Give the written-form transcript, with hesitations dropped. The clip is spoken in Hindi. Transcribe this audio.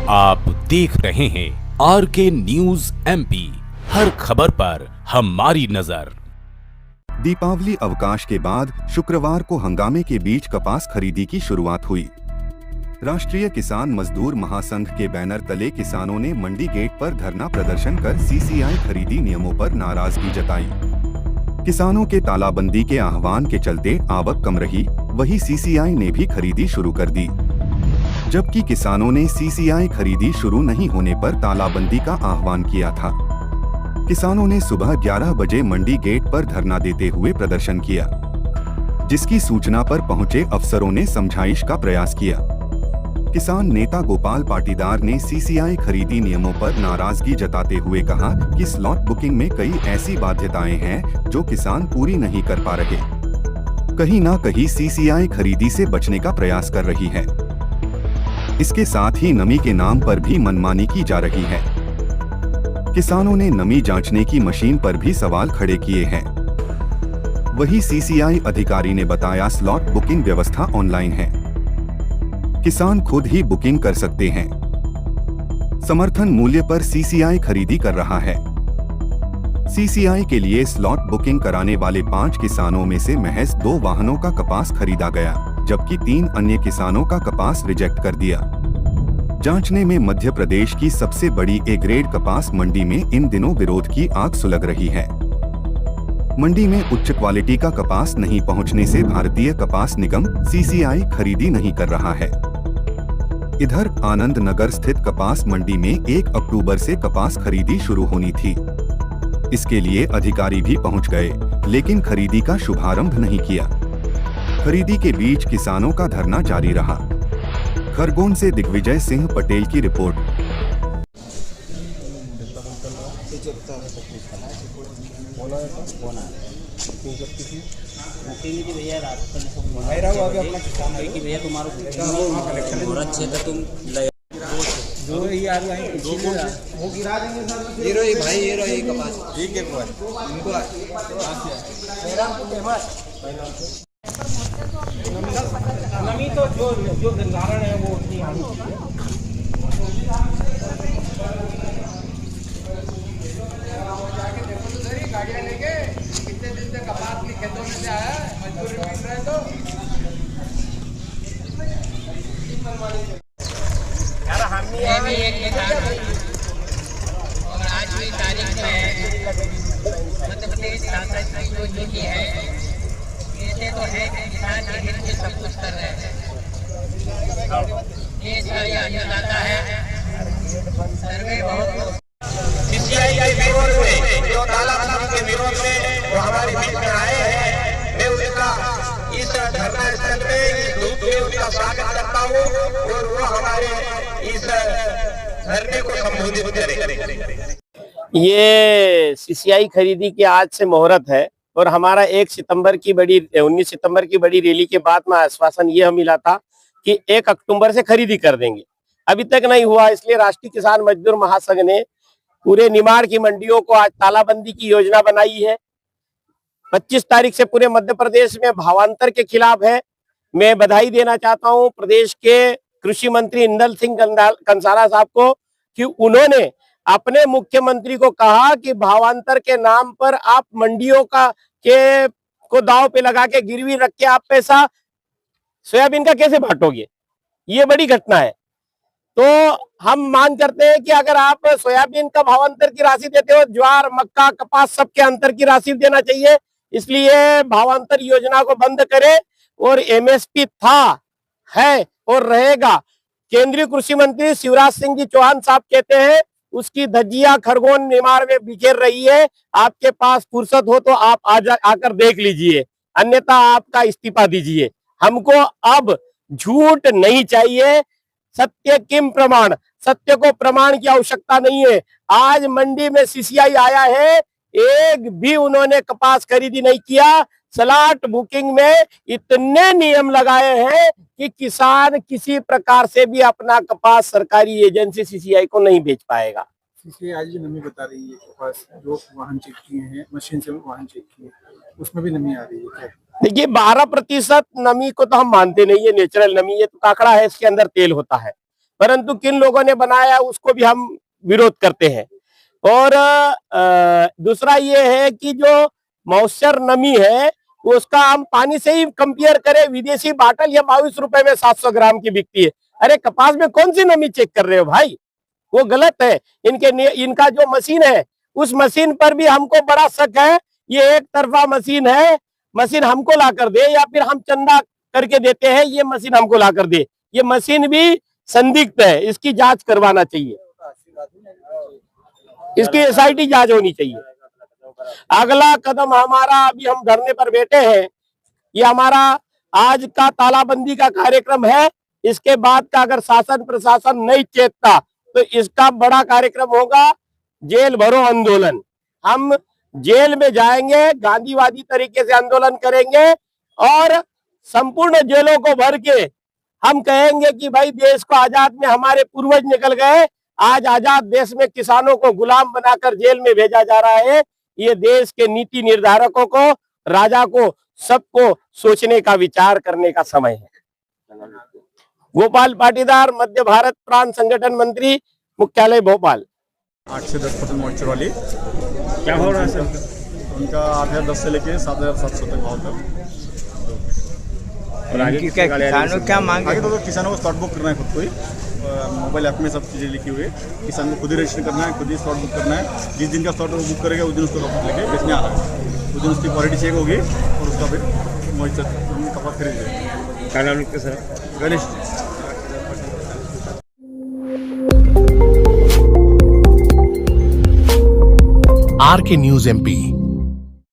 आप देख रहे हैं आर के न्यूज एमपी, हर खबर पर हमारी नजर। दीपावली अवकाश के बाद शुक्रवार को हंगामे के बीच कपास खरीदी की शुरुआत हुई। राष्ट्रीय किसान मजदूर महासंघ के बैनर तले किसानों ने मंडी गेट पर धरना प्रदर्शन कर सीसीआई खरीदी नियमों पर नाराजगी जताई। किसानों के तालाबंदी के आह्वान के चलते आवक कम रही, वहीं सीसीआई ने भी खरीदी शुरू कर दी। जबकि किसानों ने सीसीआई खरीदी शुरू नहीं होने पर तालाबंदी का आह्वान किया था। किसानों ने सुबह 11 बजे मंडी गेट पर धरना देते हुए प्रदर्शन किया, जिसकी सूचना पर पहुंचे अफसरों ने समझाइश का प्रयास किया। किसान नेता गोपाल पाटीदार ने सीसीआई खरीदी नियमों पर नाराजगी जताते हुए कहा कि स्लॉट बुकिंग में कई ऐसी बाध्यताएं हैं जो किसान पूरी नहीं कर पा रहे। कहीं ना कहीं सीसीआई खरीदी से बचने का प्रयास कर रही है। इसके साथ ही नमी के नाम पर भी मनमानी की जा रही है। किसानों ने नमी जांचने की मशीन पर भी सवाल खड़े किए हैं। वहीं सीसीआई अधिकारी ने बताया स्लॉट बुकिंग व्यवस्था ऑनलाइन है, किसान खुद ही बुकिंग कर सकते हैं। समर्थन मूल्य पर सीसीआई खरीदी कर रहा है। सीसीआई के लिए स्लॉट बुकिंग कराने वाले 5 किसानों में से महज 2 वाहनों का कपास खरीदा गया, जबकि 3 अन्य किसानों का कपास रिजेक्ट कर दिया। जांचने में मध्य प्रदेश की सबसे बड़ी ए ग्रेड कपास मंडी में इन दिनों विरोध की आग सुलग रही है। मंडी में उच्च क्वालिटी का कपास नहीं पहुंचने से भारतीय कपास निगम सीसीआई खरीदी नहीं कर रहा है। इधर आनंद नगर स्थित कपास मंडी में 1 अक्टूबर से कपास खरीदी शुरू होनी थी। इसके लिए अधिकारी भी पहुंच गए, लेकिन खरीदी का शुभारंभ नहीं किया। खरीदी के बीच किसानों का धरना जारी रहा। खरगोन से दिग्विजय सिंह पटेल की रिपोर्ट। नमी तो जो गंगारण है वो उतनी आनी चाहिए। गाड़ियाँ लेके कितने दिन से कपास के खेतों में से आया है, मजदूरी मिल रहे तो यार हम भी एक किसान और आज की तारीख में मध्य प्रदेश शासन जो की है, ये तो है कि किसान के हित में सब कुछ कर रहे हैं। देश का ये अन्नदाता है। सर्वे बहुत सीसीआई के विरोध में, जो तालाबंदी के विरोध में वो हमारे बीच में आए हैं, मैं उनका इस धरना स्थल में इस धूप में उनका स्वागत करता हूँ और वो हमारे इस धरने को संबोधित करें। ये सीसीआई खरीदी की आज से मुहूर्त है और हमारा 19 सितंबर की बड़ी रैली के बाद में आश्वासन यह मिला था कि 1 अक्टूबर से खरीदी कर देंगे। अभी तक नहीं हुआ, इसलिए राष्ट्रीय किसान मजदूर महासंघ ने पूरे निमाड़ की मंडियों को आज तालाबंदी की योजना बनाई है। 25 तारीख से पूरे मध्य प्रदेश में भावांतर के खिलाफ है। मैं बधाई देना चाहता हूं प्रदेश के कृषि मंत्री इंदल सिंह कंसारा साहब को कि उन्होंने अपने मुख्यमंत्री को कहा कि भावांतर के नाम पर आप मंडियों को दांव पे लगा के गिरवी रख के आप पैसा सोयाबीन का कैसे बांटोगे। ये बड़ी घटना है। तो हम मांग करते हैं कि अगर आप सोयाबीन का भावांतर की राशि देते हो, ज्वार, मक्का, कपास सबके अंतर की राशि देना चाहिए। इसलिए भावांतर योजना को बंद करें और एमएसपी है और रहेगा। केंद्रीय कृषि मंत्री शिवराज सिंह जी चौहान साहब कहते हैं उसकी धज्जियां खरगोन निमाड़ में बिखेर रही है। आपके पास फुर्सत हो तो आप आकर देख लीजिए, अन्यथा आपका इस्तीफा दीजिए। हमको अब झूठ नहीं चाहिए, सत्य किम प्रमाण, सत्य को प्रमाण की आवश्यकता नहीं है। आज मंडी में सीसीआई आया है, एक भी उन्होंने कपास खरीदी नहीं किया। स्लॉट बुकिंग में इतने नियम लगाए हैं कि किसान किसी प्रकार से भी अपना कपास सरकारी एजेंसी सीसीआई को नहीं बेच पाएगा। सीसीआई जो नमी बता रही है कपास जो वाहन चेक किए हैं, मशीन से वाहन चेक किए, उसमें भी नमी आ रही है क्या? देखिए 12% नमी को तो हम मानते नहीं है नेचुरल नमी, ये तो काकड़ा है, इसके अंदर तेल होता है। परंतु किन लोगों ने बनाया उसको भी हम विरोध करते हैं। और दूसरा ये है कि जो मॉइस्चर नमी है उसका हम पानी से ही कंपेयर करें, विदेशी बाटल या 22 रुपए में 700 ग्राम की बिकती है। अरे कपास में कौन सी नमी चेक कर रहे हो भाई, वो गलत है। इनका जो मशीन है उस मशीन पर भी हमको बड़ा शक है। ये एक तरफा मशीन है, मशीन हमको ला कर दे या फिर हम चंदा करके देते हैं, ये मशीन हमको ला कर दे। ये मशीन भी संदिग्ध है, इसकी जांच करवाना चाहिए, इसकी एसआईटी जांच होनी चाहिए। अगला कदम हमारा, अभी हम धरने पर बैठे हैं, ये हमारा आज का तालाबंदी का कार्यक्रम है। इसके बाद का अगर शासन प्रशासन नहीं चेतता तो इसका बड़ा कार्यक्रम होगा जेल भरो आंदोलन। हम जेल में जाएंगे, गांधीवादी तरीके से आंदोलन करेंगे और संपूर्ण जेलों को भर के हम कहेंगे कि भाई देश को आजाद में हमारे पूर्वज निकल गए, आज आजाद देश में किसानों को गुलाम बनाकर जेल में भेजा जा रहा है। ये देश के नीति निर्धारकों को, राजा को, सबको सोचने का, विचार करने का समय है। गोपाल पाटीदार, मध्य भारत प्रांत संगठन मंत्री, मुख्यालय भोपाल। 8 से 10% मॉइस्चर वाली क्या हो रहा है सर? उनका 8,010 से लेके 7,700 तक भाव था। और आगे किसानों क्या मांग आगे तो किसानों को स्लॉट बुक करना है खुद को ही, मोबाइल ऐप में सब चीज़ें लिखी हुई है। किसान को खुद ही रजिस्टर करना है, खुद ही स्लॉट बुक करना है। जिस दिन का स्लॉट वो बुक करेगा उस दिन उसको कपास लेके बेचने आना है। उस दिन उसकी क्वालिटी चेक होगी और उसका फिर मॉइस्चर कपास खरीदेंगे। क्या नाम लिखते sir? Ganesh. RK news MP